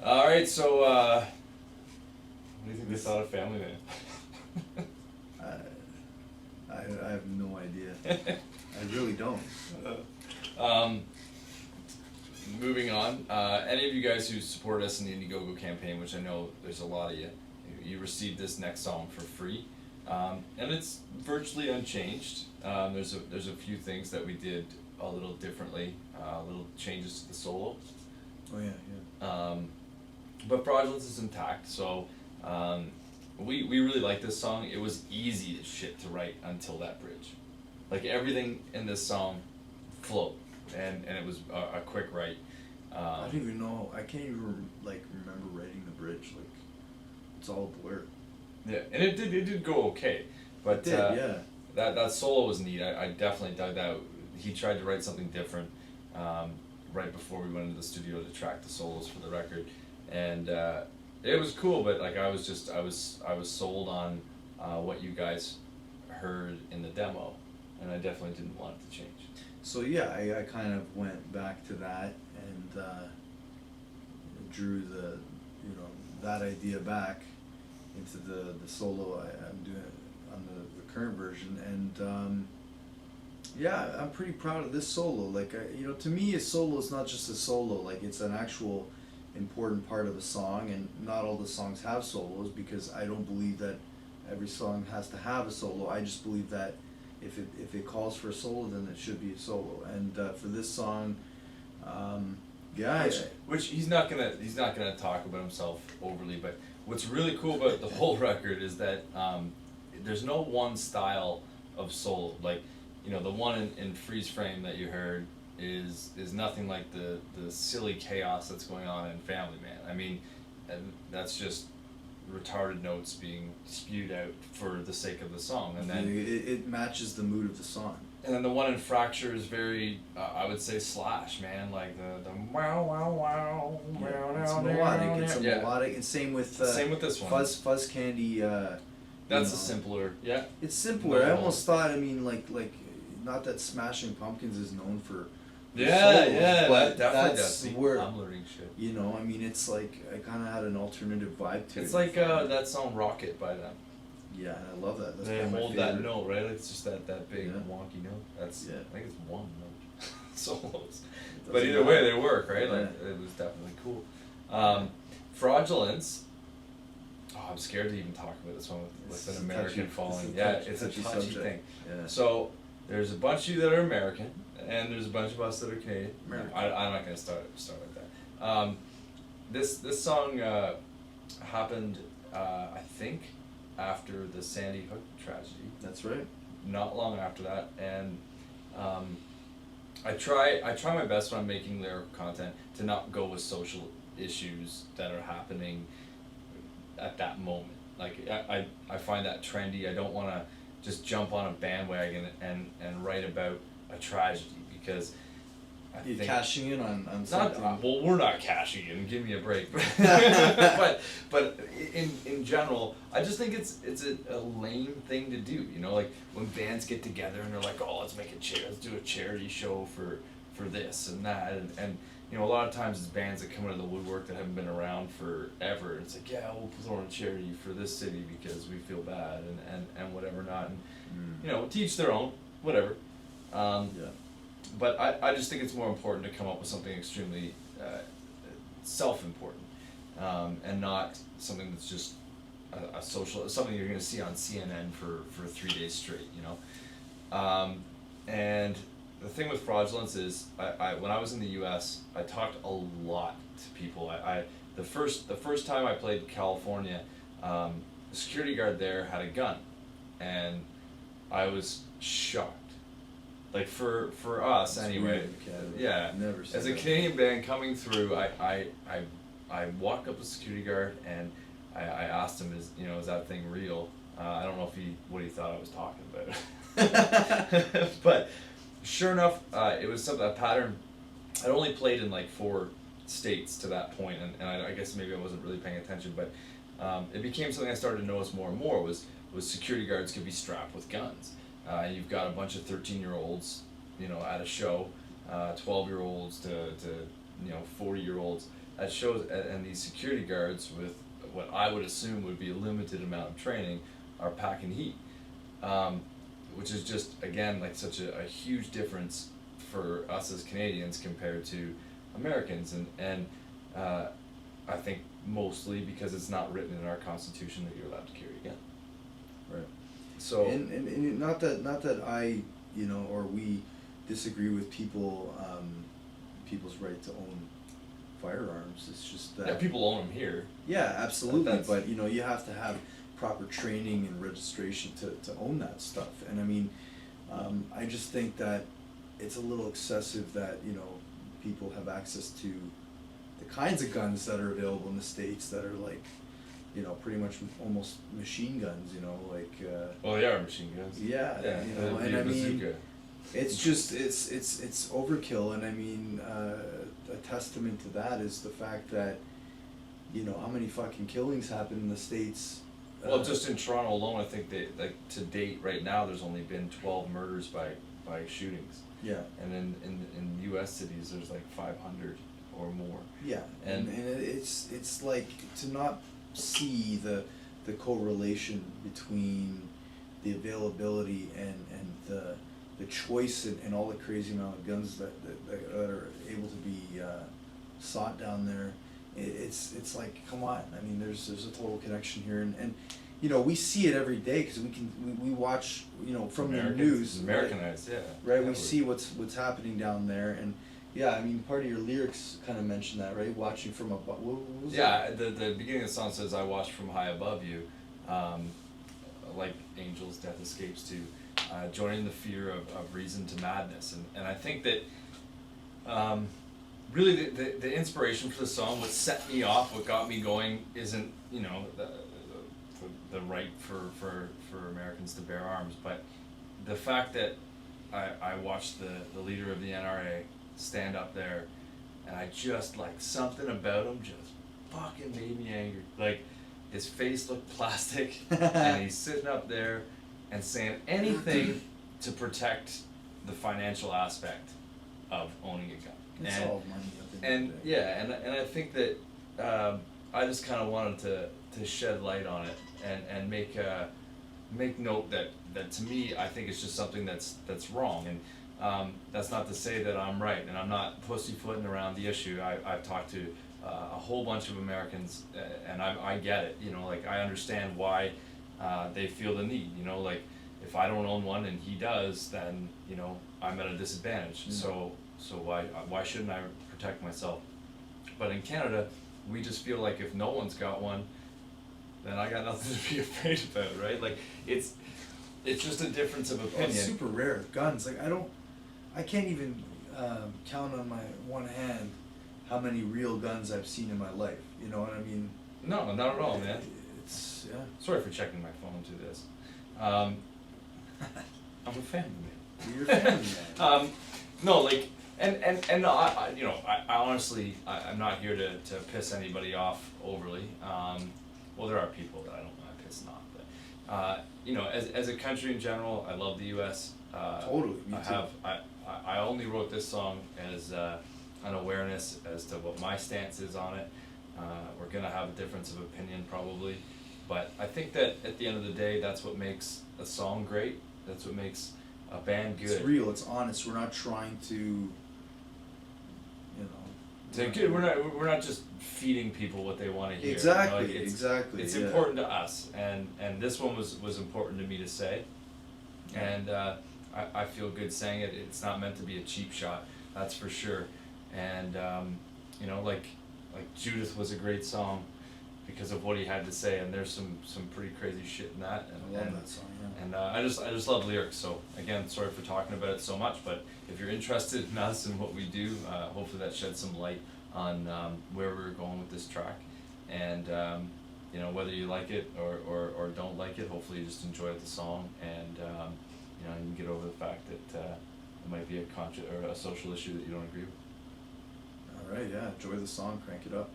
All right, so what do you think they thought of Family Man? I have no idea. I really don't. Um, moving on, any of you guys who supported us in the Indiegogo campaign, which I know there's a lot of you received this next song for free, and it's virtually unchanged. There's a few things that we did a little differently, little changes to the solo. Oh yeah, yeah. But Fraudulence is intact, so we really like this song. It was easy as shit to write until that bridge. Like everything in this song flowed, and it was a quick write. I don't even know. I can't even remember writing the bridge. Like, it's all a blur. Yeah, and it did go okay, but It did, yeah. that solo was neat. I definitely dug that. He tried to write something different right before we went into the studio to track the solos for the record, and it was cool. But like I was sold on what you guys heard in the demo, and I definitely didn't want it to change. So yeah, I kind of went back to that and drew that idea back into the solo I'm doing on the current version, and yeah, I'm pretty proud of this solo. Like to me, a solo is not just a solo. Like it's an actual important part of a song, and not all the songs have solos because I don't believe that every song has to have a solo. I just believe that if it calls for a solo, then it should be a solo. And for this song, yeah, which he's not gonna talk about himself overly, but what's really cool about the whole record is that there's no one style of solo. Like the one in Freeze Frame that you heard is nothing like the silly chaos that's going on in Family Man. I mean, that's just retarded notes being spewed out for the sake of the song, and then it matches the mood of the song. And then the one in Fracture is very, I would say, Slash, man, like the wow wow wow. Yeah, it's melodic. It's melodic, and same with this one. Fuzz Candy. That's a simpler. Yeah. It's simpler. I almost thought. I mean, like not that Smashing Pumpkins is known for. Yeah, but definitely that's where I'm learning shit. I mean, it's like I kind of had an alternative vibe to it. It's like that song Rocket by them. Yeah, I love that. That's they hold that note, right? It's just that big wonky note. That's I think it's one note solos. But either way, they work, right? Like it was definitely cool. Fraudulence. Oh, I'm scared to even talk about this one with an American following. Yeah, it's a touchy thing. Yeah. So there's a bunch of you that are American, and there's a bunch of us that are Canadian. I'm not gonna start like that. This song happened, I think, after the Sandy Hook tragedy. That's right. Not long after that, and I try my best when I'm making lyrical content to not go with social issues that are happening at that moment. Like I find that trendy. I don't want to just jump on a bandwagon and write about a tragedy because you're cashing in on something. Well, we're not cashing in. Give me a break. but in general, I just think it's a lame thing to do. Like when bands get together and they're like, oh, let's do a charity show for this and that, and a lot of times it's bands that come out of the woodwork that haven't been around forever. And it's like, yeah, we'll throw in a charity for this city because we feel bad and whatever not, and teach their own, whatever. Yeah. But I just think it's more important to come up with something extremely self-important, and not something that's just a social, something you're going to see on CNN for 3 days straight, and the thing with Fraudulence is, I when I was in the U.S., I talked a lot to people. The first time I played California, the security guard there had a gun, and I was shocked. Like for us That's anyway, yeah. Never As a Canadian band coming through, I walked up to the security guard and I asked him, is that thing real? I don't know what he thought I was talking about, but sure enough, it was a pattern. I'd only played in like 4 states to that point, and I guess maybe I wasn't really paying attention, but it became something I started to notice more and more was security guards could be strapped with guns. You've got a bunch of 13-year-olds, at a show, 12-year-olds to 40-year-olds. That shows, and these security guards with what I would assume would be a limited amount of training are packing heat, which is just, again, like such a huge difference for us as Canadians compared to Americans, and I think mostly because it's not written in our Constitution that you're allowed to carry a gun. Right. So And not that I, or we disagree with people's right to own firearms. It's just that people own them here. Yeah, absolutely. That's- But you have to have proper training and registration to own that stuff. And I mean, I just think that it's a little excessive that people have access to the kinds of guns that are available in the States that are like, pretty much almost machine guns. Like. Well, they are machine guns. Yeah, and I mean, it's just it's overkill, and I mean, a testament to that is the fact that, how many fucking killings happen in the States. Well, just in Toronto alone, I think they, like, to date right now, there's only been 12 murders by shootings. Yeah. And in U.S. cities, there's like 500 or more. Yeah, and it's like to not see the correlation between the availability and the choice and all the crazy amount of guns that are able to be sought down there. It's like, come on. I mean, there's a total connection here, and we see it every day because we watch from the news. Americanized, right? yeah. Right, Yeah, we see what's happening down there, and yeah, I mean, part of your lyrics kind of mention that, right? Watching from above. What was yeah, the beginning of the song says, "I watched from high above you, like angels, death escapes to, joining the fear of reason to madness," and I think that. Really, the inspiration for the song, what set me off, what got me going, isn't the right for Americans to bear arms, but the fact that I watched the leader of the NRA stand up there, and I just, like, something about him just fucking made me angry. Like, his face looked plastic, and he's sitting up there and saying anything to protect the financial aspect of owning a gun. It's all money. And yeah, and I think that I just kind of wanted to shed light on it and make note that to me, I think it's just something that's wrong, and that's not to say that I'm right, and I'm not pussyfooting around the issue. I've talked to a whole bunch of Americans, and I get it. Like, I understand why they feel the need. Like, if I don't own one and he does, then I'm at a disadvantage. Mm. So why shouldn't I protect myself? But in Canada, we just feel like if no one's got one, then I got nothing to be afraid about, right? Like, it's just a difference of opinion. It's super rare. Guns, like, I can't even count on my one hand how many real guns I've seen in my life. You know what I mean? No, not at all, man. It's yeah. Sorry for checking my phone to this. I'm a family man. You're a family man. No, like, and no, I honestly, I'm not here to piss anybody off overly. Well, there are people that I don't want to piss off, but as a country in general, I love the U.S. Totally, me too. I only wrote this song as an awareness as to what my stance is on it. We're gonna have a difference of opinion probably, but I think that at the end of the day, that's what makes a song great. That's what makes a band good. It's real. It's honest. We're not trying to. We're not just feeding people what they want to hear. Exactly. Like, exactly. It's yeah. important important to us, and this one was important to me to say, and I feel good saying it. It's not meant to be a cheap shot, that's for sure. And like Judith was a great song because of what he had to say, and there's some pretty crazy shit in that. And, I love that song. Yeah. And I just love lyrics. So again, sorry for talking about it so much, but if you're interested in us and what we do, hopefully that sheds some light on where we're going with this track, and whether you like it or don't like it, hopefully you just enjoy the song, and you can get over the fact that it might be a social issue that you don't agree with. All right. Yeah. Enjoy the song. Crank it up.